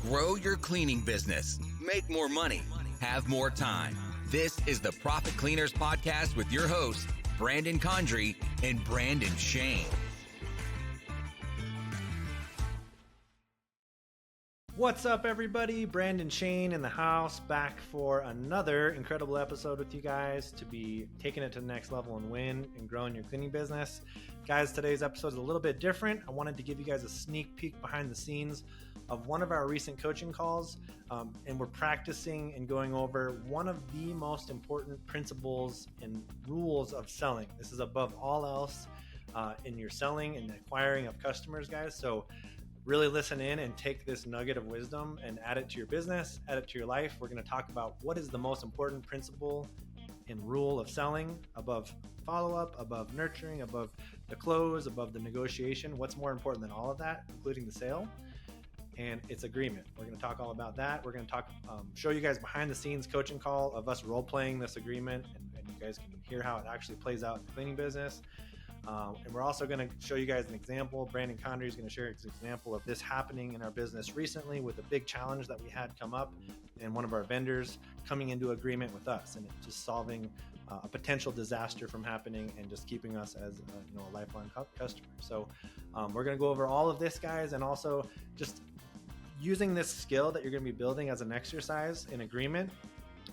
Grow your cleaning business, make more money, have more time. This is the Profit Cleaners Podcast with your hosts, Brandon Condry and Brandon Schoen. What's up, everybody? Brandon Schoen in the house, back for another incredible episode with you guys to be taking it to the next level and win and growing your cleaning business. Guys, today's episode is a little bit different. I wanted to give you guys a sneak peek behind the scenes of one of our recent coaching calls, and we're practicing and going over one of the most important principles and rules of selling. This is above all else in your selling and acquiring of customers, guys. So really listen in and take this nugget of wisdom and add it to your business, add it to your life. We're going to talk about what is the most important principle and rule of selling above follow-up, above nurturing, above the close, above the negotiation. What's more important than all of that, including the sale? And it's agreement. We're going to talk all about that. We're going to talk, show you guys behind the scenes coaching call of us role-playing this agreement, and you guys can hear how it actually plays out in the cleaning business. And we're also going to show you guys an example. Brandon Condry is going to share an example of this happening in our business recently with a big challenge that we had come up and one of our vendors coming into agreement with us, and it's just solving a potential disaster from happening and just keeping us as a lifelong customer. So we're going to go over all of this, guys, and also just using this skill that you're going to be building as an exercise in agreement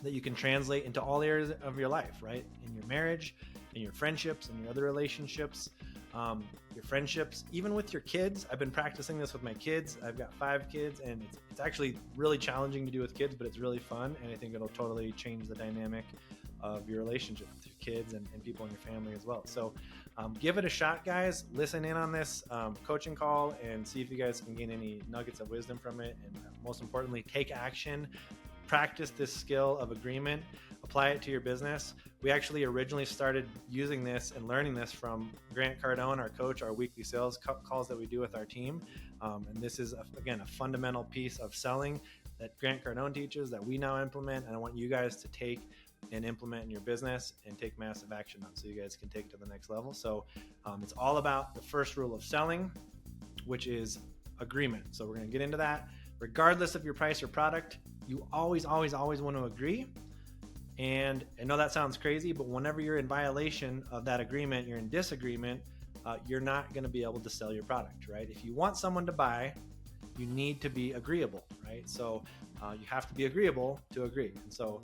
that you can translate into all areas of your life, right? In your marriage, in your friendships, in your other relationships, your friendships, even with your kids. I've been practicing this with my kids. I've got 5 kids, and it's actually really challenging to do with kids, but it's really fun, and I think it'll totally change the dynamic of your relationship with your kids and people in your family as well. So give it a shot, guys. Listen in on this coaching call and see if you guys can gain any nuggets of wisdom from it, and most importantly, take action. Practice this skill of agreement, apply it to your business. We actually originally started using this and learning this from Grant Cardone, our coach, our weekly sales calls that we do with our team. And this is, again, a fundamental piece of selling that Grant Cardone teaches that we now implement. And I want you guys to take and implement in your business and take massive action on so you guys can take it to the next level. So it's all about the first rule of selling, which is agreement. So we're going to get into that. Regardless of your price or product, you always want to agree. And I know that sounds crazy, but whenever you're in violation of that agreement, you're in disagreement, you're not going to be able to sell your product, right? If you want someone to buy, you need to be agreeable, right? So you have to be agreeable to agree. And so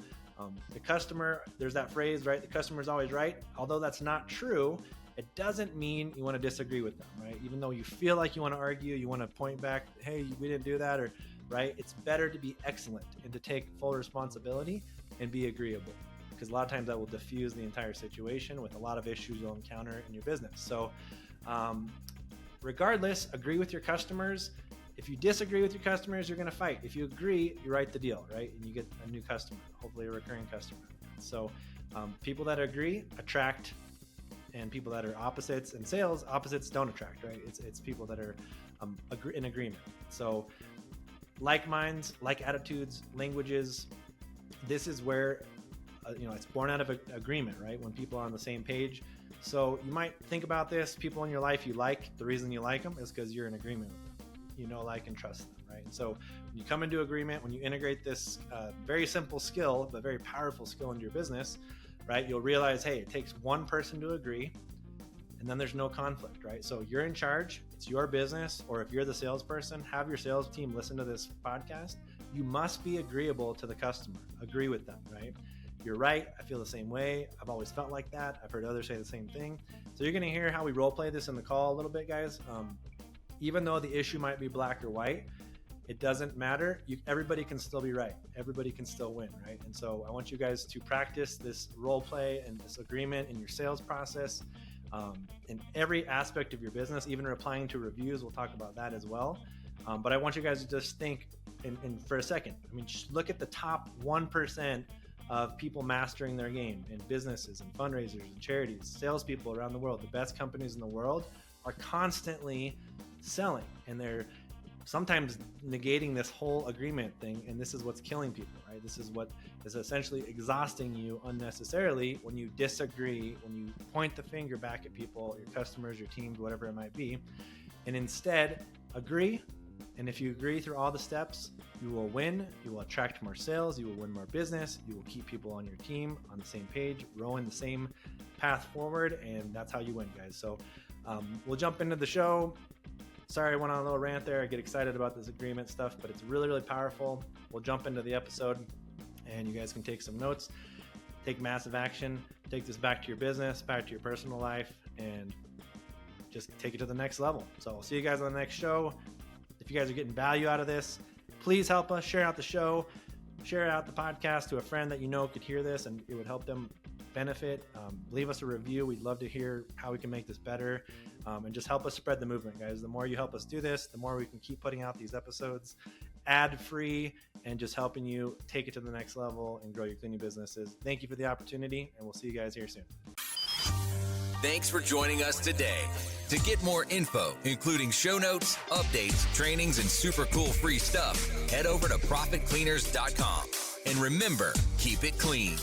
the customer, there's that phrase, right? The customer is always right. Although that's not true, it doesn't mean you want to disagree with them, right? Even though you feel like you want to argue, you want to point back, hey, we didn't do that, or right? It's better to be excellent and to take full responsibility and be agreeable, because a lot of times that will diffuse the entire situation with a lot of issues you'll encounter in your business. So regardless, agree with your customers. If you disagree with your customers, you're going to fight. If you agree, you write the deal, right? And you get a new customer, hopefully a recurring customer. So people that agree attract, and people that are opposites in sales, opposites don't attract, right? It's people that are in agreement. So like minds, like attitudes, languages, this is where it's born out of agreement, right? When people are on the same page. So you might think about this, people in your life you like, the reason you like them is because you're in agreement with them. You know, like, and trust them, right? And so when you come into agreement, when you integrate this very simple skill, but very powerful skill into your business, right? You'll realize, hey, it takes one person to agree, and then there's no conflict, right? So you're in charge, it's your business, or if you're the salesperson, have your sales team listen to this podcast. You must be agreeable to the customer, agree with them, right? You're right, I feel the same way. I've always felt like that. I've heard others say the same thing. So you're gonna hear how we role play this in the call a little bit, guys. Even though the issue might be black or white, it doesn't matter. Everybody can still be right. Everybody can still win, right? And so I want you guys to practice this role play and this agreement in your sales process, in every aspect of your business, even replying to reviews. We'll talk about that as well. But I want you guys to just think in for a second. I mean, just look at the top 1% of people mastering their game in businesses and fundraisers and charities, salespeople around the world. The best companies in the world are constantly selling, and they're sometimes negating this whole agreement thing, and this is what's killing people, right? This is what is essentially exhausting you unnecessarily when you disagree, when you point the finger back. back at people, your customers, your teams, whatever it might be, and instead agree And if you agree through all the steps, you will win, you will attract more sales, you will win more business, you will keep people on your team on the same page, rowing the same path forward, and that's how you win, guys. So we'll jump into the show. Sorry, I went on a little rant there. I get excited about this agreement stuff, but it's really, really powerful. We'll jump into the episode, and you guys can take some notes, take massive action, take this back to your business, back to your personal life, and just take it to the next level. So I'll see you guys on the next show. If you guys are getting value out of this, please help us share out the show, share out the podcast to a friend that you know could hear this and it would help them benefit. Leave us a review. We'd love to hear how we can make this better, and just help us spread the movement, guys. The more you help us do this, the more we can keep putting out these episodes ad-free and just helping you take it to the next level and grow your cleaning businesses. Thank you for the opportunity, and we'll see you guys here soon. Thanks for joining us today. To get more info, including show notes, updates, trainings, and super cool free stuff, head over to ProfitCleaners.com. And remember, keep it clean.